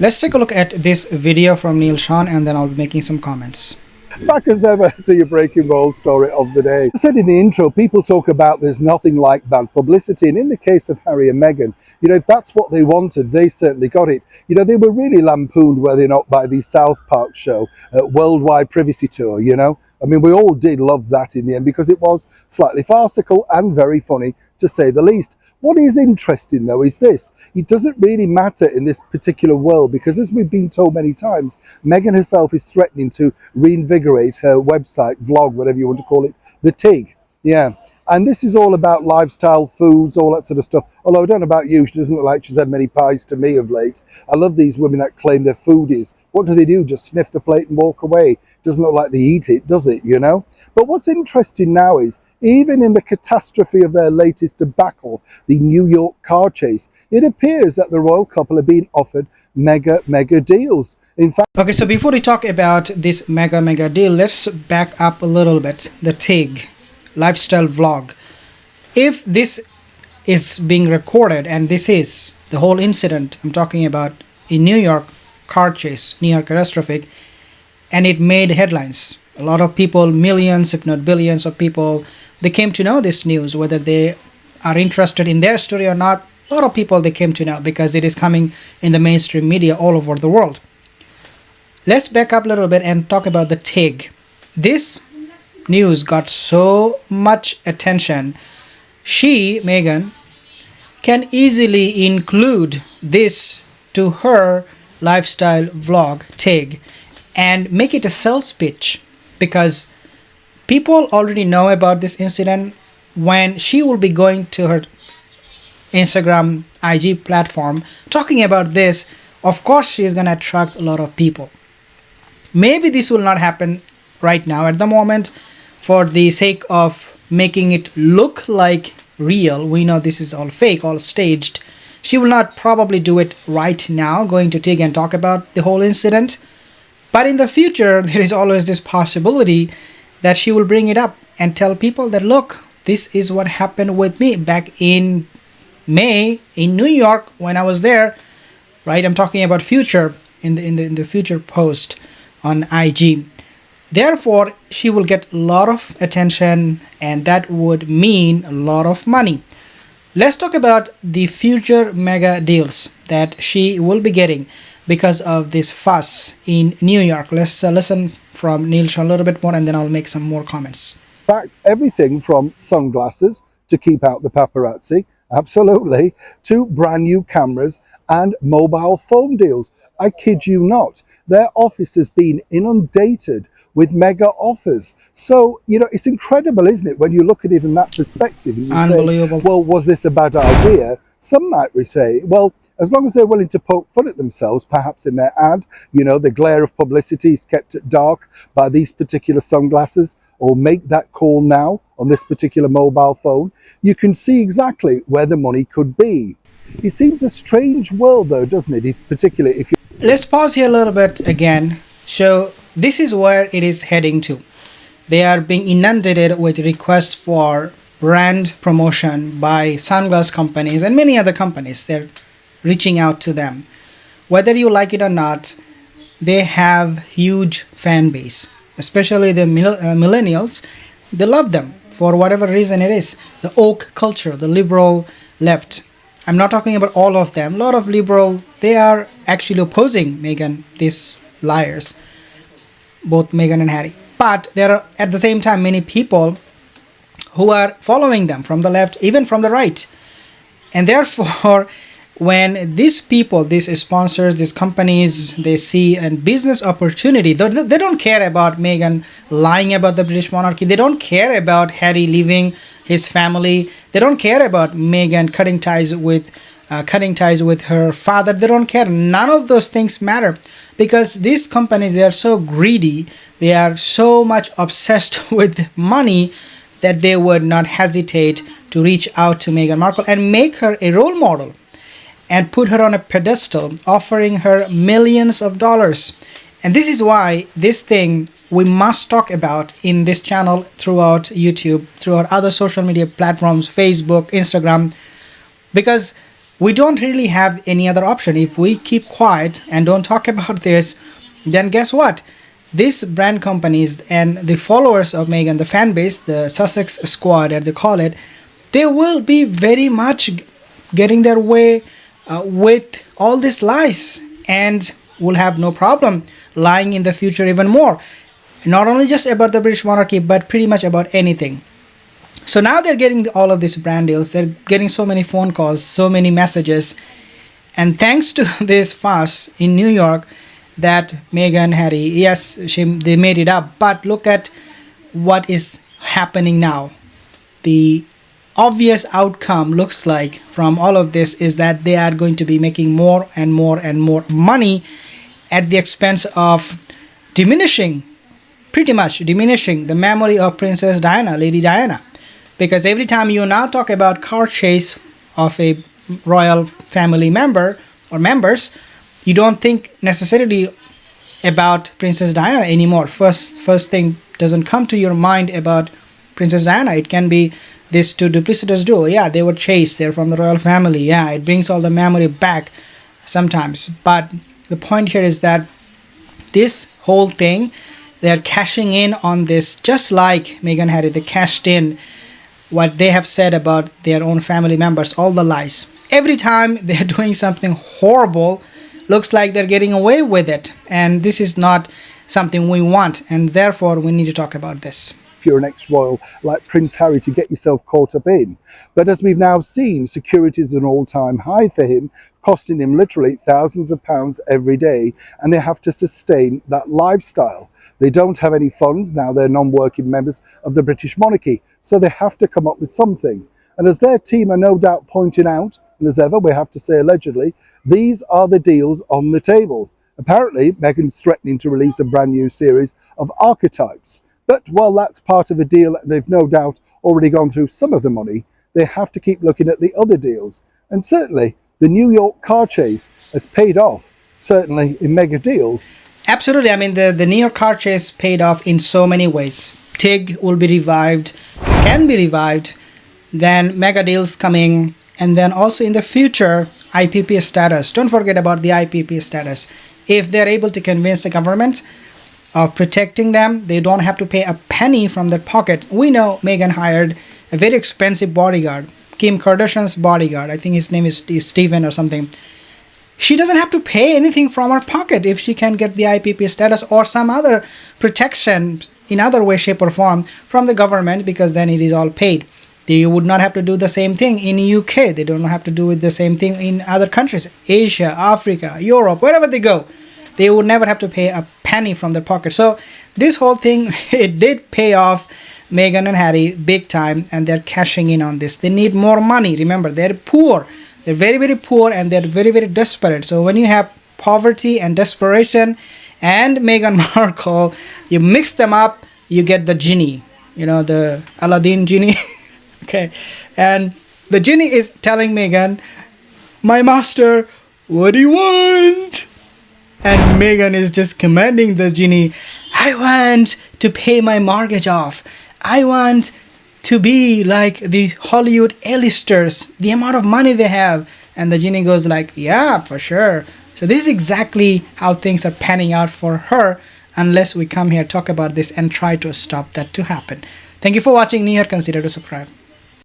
Let's take a look at this video from Neil Sean and then I'll be making some comments. Back as ever to your breaking ball story of the day. As I said in the intro, people talk about there's nothing like bad publicity, and in the case of Harry and Meghan, if that's what they wanted, they certainly got it. They were really lampooned, were they not, by the South Park show, Worldwide Privacy Tour, I mean, we all did love that in the end because it was slightly farcical and very funny, to say the least. What is interesting, though, is this. It doesn't really matter in this particular world because, as we've been told many times, Meghan herself is threatening to reinvigorate her website, vlog, whatever you want to call it, the TIG. Yeah. And this is all about lifestyle, foods, all that sort of stuff. Although I don't know about you, she doesn't look like she's had many pies to me of late. I love these women that claim they're foodies. What do? Just sniff the plate and walk away. Doesn't look like they eat it, does it, But what's interesting now is, even in the catastrophe of their latest debacle, the New York car chase, it appears that the royal couple are being offered mega deals. In fact, Okay, so before we talk about this mega deal, let's back up a little bit. The TIG, lifestyle vlog. If this is being recorded, and this is the whole incident I'm talking about in New York, car chase, New York catastrophe, and it made headlines. A lot of people, millions if not billions of people, they came to know this news, whether they are interested in their story or not. A lot of people they came to know because it is coming in the mainstream media all over the world. Let's back up a little bit and talk about the TIG. This news got so much attention. She, Meghan, can easily include this to her lifestyle vlog TIG and make it a sales pitch, because people already know about this incident. When she will be going to her Instagram IG platform talking about this, of course she is going to attract a lot of people. Maybe this will not happen right now at the moment for the sake of making it look like real. We know this is all fake, all staged. She will not probably do it right now, going to TIG and talk about the whole incident. But in the future, there is always this possibility that she will bring it up and tell people that, look, this is what happened with me back in May in New York when I was there, right? I'm talking about future in the future post on IG. Therefore, she will get a lot of attention, and that would mean a lot of money. Let's talk about the future mega deals that she will be getting because of this fuss in New York. Let's listen from Neil Shaw a little bit more, and then I'll make some more comments. in fact, everything from sunglasses to keep out the paparazzi, absolutely, to brand new cameras and mobile phone deals. I kid you not. Their office has been inundated with mega offers. So, it's incredible, isn't it, when you look at it in that perspective and you Unbelievable. say, well, was this a bad idea? Some might say, well, as long as they're willing to poke fun at themselves, perhaps in their ad, the glare of publicity is kept at dark by these particular sunglasses, or make that call now on this particular mobile phone, you can see exactly where the money could be. It seems a strange world, though, doesn't it? Particularly if you... Let's pause here a little bit again. So this is where it is heading to. They are being inundated with requests for brand promotion by sunglass companies and many other companies. They're reaching out to them. Whether you like it or not, they have huge fan base, especially the millennials. They love them for whatever reason it is. The woke culture, the liberal left. I'm not talking about all of them. A lot of liberal, they are actually opposing Meghan, these liars, both Meghan and Harry. But there are at the same time many people who are following them from the left, even from the right. And therefore, when these people, these sponsors, these companies, they see a business opportunity, they don't care about Meghan lying about the British monarchy. They don't care about Harry leaving his family. They don't care about Meghan cutting ties with her father. They don't care. None of those things matter, because these companies, they are so greedy. They are so much obsessed with money that they would not hesitate to reach out to Meghan Markle and make her a role model and put her on a pedestal, offering her millions of dollars. And this is why this thing we must talk about in this channel, throughout YouTube, throughout other social media platforms, Facebook, Instagram, because we don't really have any other option. If we keep quiet and don't talk about this, then guess what? These brand companies and the followers of Meghan, the fan base, the Sussex squad, as they call it, they will be very much getting their way with all these lies, and will have no problem lying in the future even more. Not only just about the British monarchy, but pretty much about anything. So now they're getting all of these brand deals. They're getting so many phone calls, so many messages. And thanks to this fuss in New York that Meghan, Harry, yes, they made it up. But look at what is happening now. The obvious outcome looks like from all of this is that they are going to be making more and more and more money at the expense of pretty much diminishing the memory of Princess Diana, Lady Diana. Because every time you now talk about car chase of a royal family member or members, you don't think necessarily about Princess Diana anymore. First thing doesn't come to your mind about Princess Diana. It can be this two duplicitous duo. Yeah, they were chased. They're from the royal family. Yeah, it brings all the memory back sometimes. But the point here is that this whole thing, they're cashing in on this, just like Meghan and Harry. They cashed in what they have said about their own family members, all the lies. Every time they're doing something horrible, looks like they're getting away with it. And this is not something we want. And therefore, we need to talk about this. If you're an ex-royal like Prince Harry, to get yourself caught up in. But as we've now seen, security is an all-time high for him, costing him literally thousands of pounds every day, and they have to sustain that lifestyle. They don't have any funds now. They're non-working members of the British monarchy, so they have to come up with something. And as their team are no doubt pointing out, and as ever we have to say allegedly, these are the deals on the table. Apparently, Meghan's threatening to release a brand new series of archetypes. But while that's part of a deal and they've no doubt already gone through some of the money, they have to keep looking at the other deals. And certainly the New York car chase has paid off, certainly in mega deals. Absolutely. I mean, the New York car chase paid off in so many ways. TIG will be revived, can be revived, then mega deals coming, and then also in the future, IPP status. Don't forget about the IPP status. If they're able to convince the government of protecting them, they don't have to pay a penny from their pocket. We know Meghan hired a very expensive bodyguard, Kim Kardashian's bodyguard. I think his name is Steven or something. She doesn't have to pay anything from her pocket if she can get the IPP status or some other protection in other way, shape or form from the government, because then it is all paid. They would not have to do the same thing in UK. They don't have to do the same thing in other countries, Asia, Africa, Europe, wherever they go. They would never have to pay a penny from their pocket. So this whole thing, it did pay off Meghan and Harry big time, and they're cashing in on this. They need more money. Remember, they're poor. They're very, very poor, and they're very, very desperate. So when you have poverty and desperation and Meghan Markle, you mix them up, you get the genie. You know, the Aladdin genie. Okay. And the genie is telling Meghan, "My master, what do you want?" And Meghan is just commanding the genie, "I want to pay my mortgage off. I want to be like the Hollywood A-listers, the amount of money they have." And the genie goes like, "Yeah, for sure." So this is exactly how things are panning out for her, unless we come here, talk about this, and try to stop that to happen. Thank you for watching. Consider to subscribe.